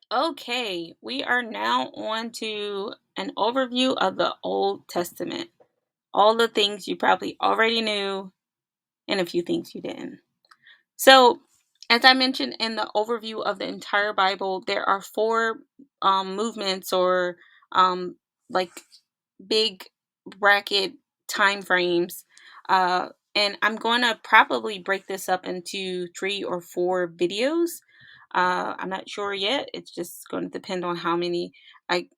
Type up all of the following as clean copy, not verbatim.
Okay, we are now on to an overview of the Old Testament. All the things you probably already knew, and a few things you didn't. So, as I mentioned in the overview of the entire Bible, there are four movements or um, like big bracket time frames. And I'm going to probably break this up into 3 or 4 videos. I'm not sure yet. It's just going to depend on how many,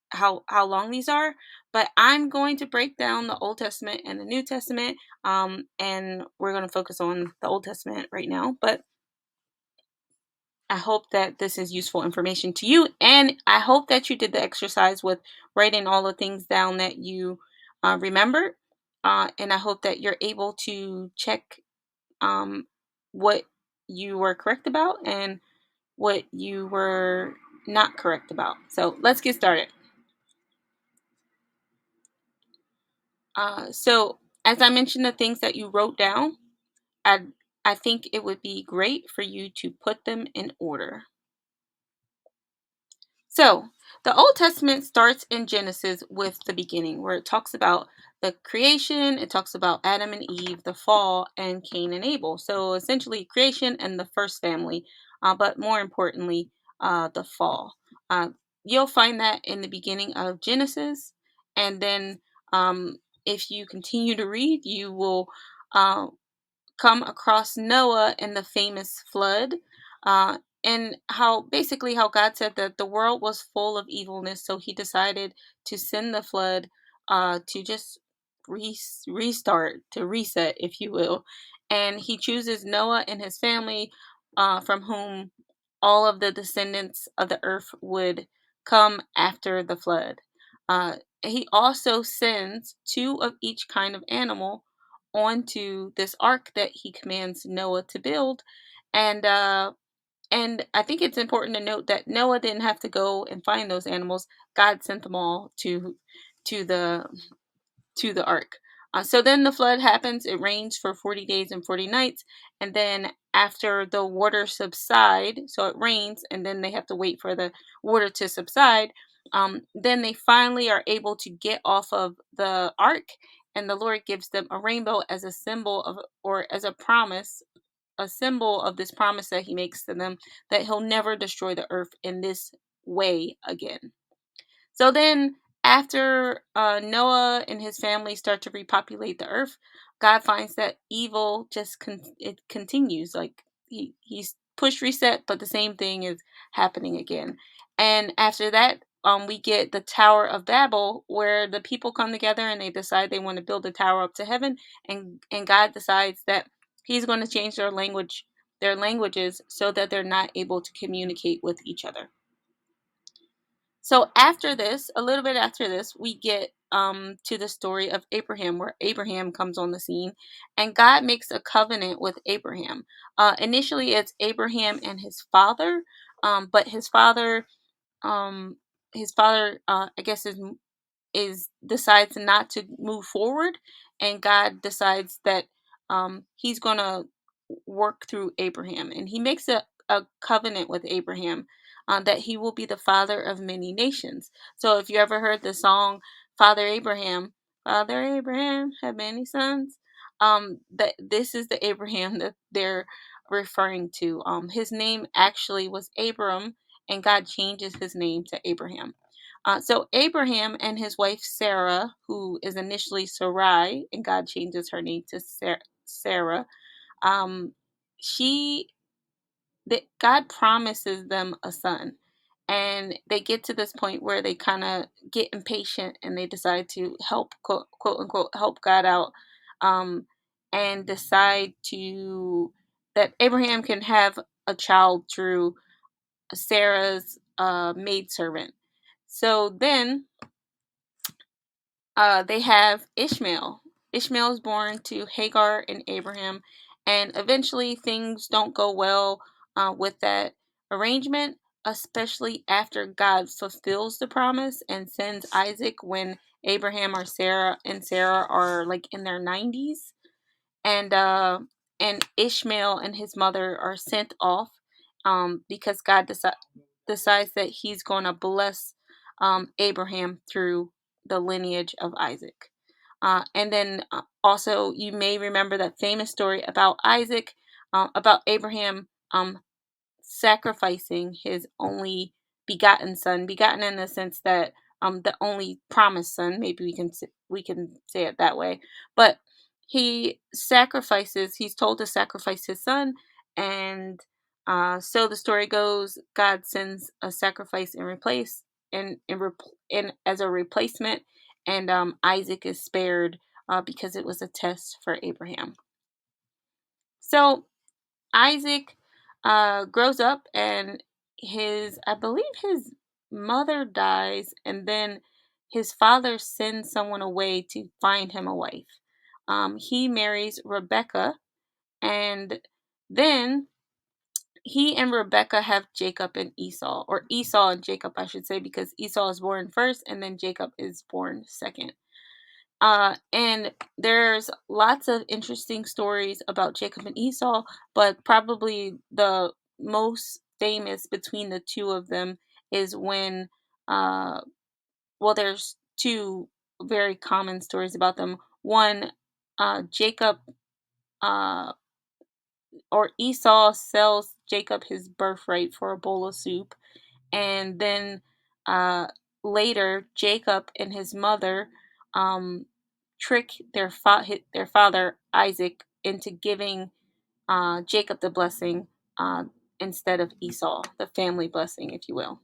how long these are. But I'm going to break down the Old Testament and the New Testament, and we're going to focus on the Old Testament right now. But I hope that this is useful information to you, and I hope that you did the exercise with writing all the things down that you remembered. And I hope that you're able to check um, what you were correct about and what you were not correct about. So let's get started. So, as I mentioned, the things that you wrote down, I I think it would be great for you to put them in order. So, the Old Testament starts in Genesis with the beginning, where it talks about the creation, it talks about Adam and Eve, the fall, and Cain and Abel. So, essentially, creation and the first family, but more importantly, the fall. Uh, you'll find that in the beginning of Genesis, and then if you continue to read, you will uh, come across Noah and the famous flood, and how basically how God said that the world was full of evilness, so He decided to send the flood to just restart, to reset, if you will, and He chooses Noah and his family, from whom all of the descendants of the earth would come after the flood. Uh, he also sends two of each kind of animal onto this ark that he commands Noah to build. And I think it's important to note that Noah didn't have to go and find those animals. God sent them all to the to the ark. So then the flood happens. It rains for 40 days and 40 nights. And then after the water subside, so it rains and then they have to wait for the water to subside. Then they finally are able to get off of the ark. And the Lord gives them a rainbow as a symbol of, or as a promise, a symbol of this promise that he makes to them, that he'll never destroy the earth in this way again. So then, after Noah and his family start to repopulate the earth, God finds that evil just it continues. Like he's pushed reset, but the same thing is happening again. And after that, we get the Tower of Babel, where the people come together and they decide they want to build a tower up to heaven, and God decides that He's going to change their languages, so that they're not able to communicate with each other. So after this, a little bit after this, we get to the story of Abraham, where Abraham comes on the scene, and God makes a covenant with Abraham. Initially, it's Abraham and his father, but um, his father, I guess, is decides not to move forward, and God decides that He's gonna work through Abraham, and He makes a covenant with Abraham, that he will be the father of many nations. So if you ever heard the song Father Abraham had many sons, that this is the Abraham that they're referring to. His name actually was Abram, and God changes his name to Abraham. So Abraham and his wife Sarah, who is initially Sarai, and God changes her name to Sarah. Um, she that God promises them a son, and they get to this point where they kind of get impatient and they decide to help, quote unquote, help God out, um, and decide to that Abraham can have a child through Sarah's maidservant. So then they have Ishmael. Ishmael is born to Hagar and Abraham, and eventually things don't go well with that arrangement, especially after God fulfills the promise and sends Isaac when Abraham or Sarah are like in their 90s, and and Ishmael and his mother are sent off, because God decides. decides that he's going to bless Abraham through the lineage of Isaac. And then also, you may remember that famous story about Isaac, about Abraham sacrificing his only begotten son, begotten in the sense that the only promised son, maybe we can say it that way, but he's told to sacrifice his son, and so the story goes, God sends a sacrifice in replace in as a replacement, and Isaac is spared because it was a test for Abraham. So Isaac grows up, and I believe his mother dies, and then his father sends someone away to find him a wife. He marries Rebecca, and then he and Rebecca have Jacob and Esau, or Esau and Jacob, I should say, because Esau is born first, and then Jacob is born second. And there's lots of interesting stories about Jacob and Esau, but probably the most famous between the two of them is when, there's two very common stories about them. One, Jacob, uh, or Esau sells Jacob his birthright for a bowl of soup, and then uh, later Jacob and his mother um, trick their father Isaac into giving Jacob the blessing uh, instead of Esau, the family blessing, if you will.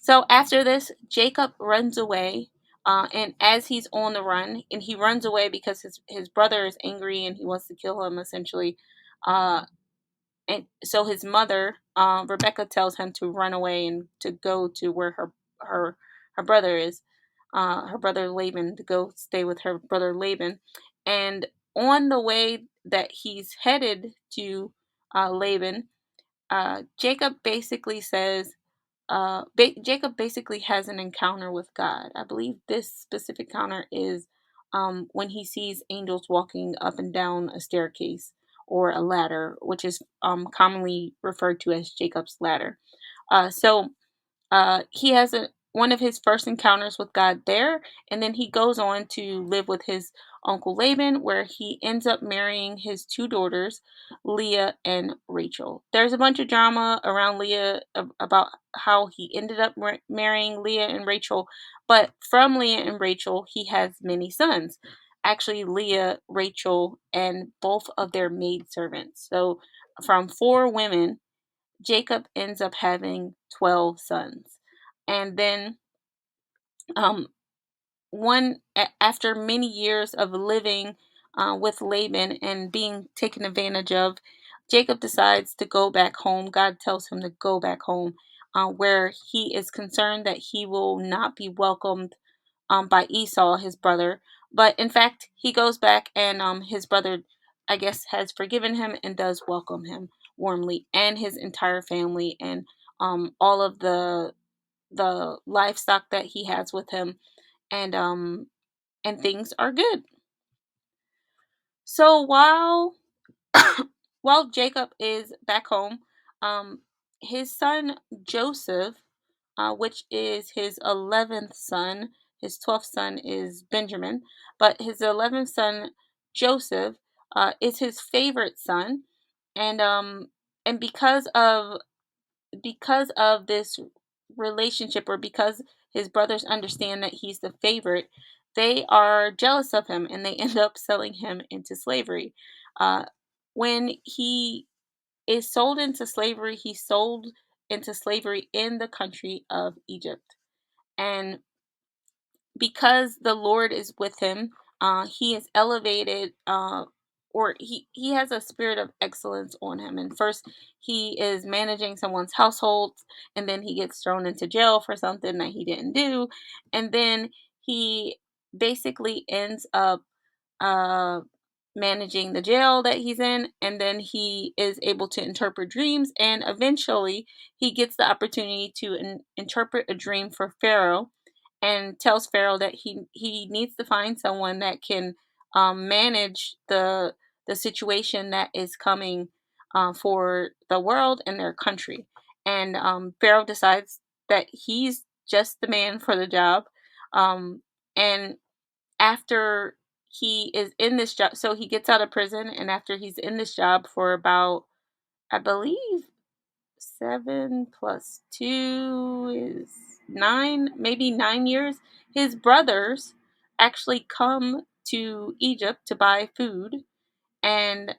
So after this, Jacob runs away. And as he's on the run, and he runs away because his brother is angry and he wants to kill him, essentially. And so his mother, Rebecca, tells him to run away and to go to where her brother is, her brother Laban, to go stay with her brother Laban. And on the way that he's headed to Laban, Jacob basically says, Jacob basically has an encounter with God. I believe this specific encounter is when he sees angels walking up and down a staircase or a ladder, which is commonly referred to as Jacob's ladder. So he has one of his first encounters with God there, and then he goes on to live with his uncle Laban, where he ends up marrying his two daughters, Leah and Rachel. There's a bunch of drama around Leah about how he ended up marrying Leah and Rachel, but from Leah and Rachel, he has many sons. Actually, Leah, Rachel, and both of their maidservants. So, from 4 women, Jacob ends up having 12 sons. And then um, after many years of living with Laban and being taken advantage of, Jacob decides to go back home. God tells him to go back home, where he is concerned that he will not be welcomed by Esau, his brother. But in fact, he goes back, and his brother, I guess, has forgiven him and does welcome him warmly, and his entire family, and all of the livestock that he has with him, and things are good. So while Jacob is back home, um, his son Joseph, which is his 11th son. His 12th son is Benjamin, but his 11th son, Joseph, is his favorite son, and because of this relationship, or because his brothers understand that he's the favorite, they are jealous of him, and they end up selling him into slavery. Uh, when he is sold into slavery, he's sold into slavery in the country of Egypt. And because the Lord is with him, he is elevated, or he has a spirit of excellence on him. And first, he is managing someone's household, and then he gets thrown into jail for something that he didn't do. And then he basically ends up uh, managing the jail that he's in, and then he is able to interpret dreams, and eventually he gets the opportunity to interpret a dream for Pharaoh, and tells Pharaoh that he needs to find someone that can manage the situation that is coming for the world and their country. and Pharaoh decides that he's just the man for the job. And after he is in this job, so he gets out of prison, and after he's in this job for about, I believe, 7 plus 2 is 9, maybe 9 years, his brothers actually come to Egypt to buy food, and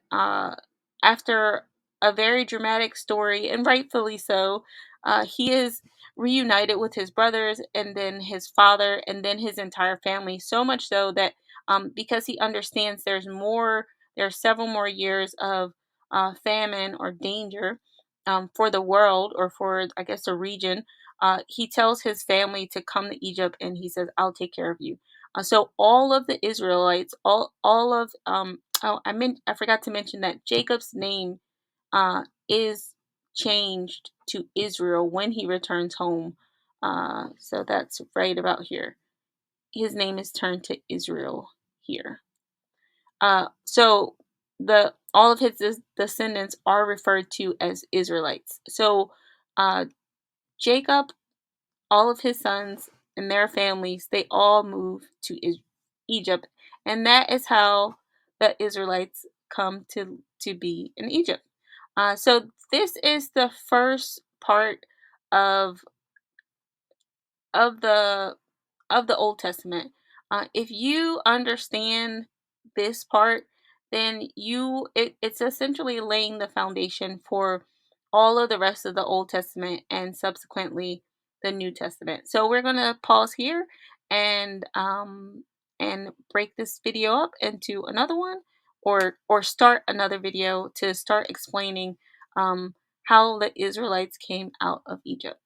after a very dramatic story, and rightfully so, he is reunited with his brothers and then his father and then his entire family. So much so that because he understands there are several more years of famine or danger for the world, or for, I guess, a region. He tells his family to come to Egypt, and he says, "I'll take care of you." So all of the Israelites, all of oh, I forgot to mention that Jacob's name is changed to Israel when he returns home. So that's right about here. His name is turned to Israel here. So the all of his descendants are referred to as Israelites. So uh, Jacob, all of his sons and their families, they all move to Egypt, and that is how the Israelites come to be in Egypt. So this is the first part of of the of the Old Testament. If you understand this part, then it's essentially laying the foundation for all of the rest of the Old Testament and subsequently the New Testament. So we're gonna pause here and break this video up into another one, or start another video to start explaining how the Israelites came out of Egypt.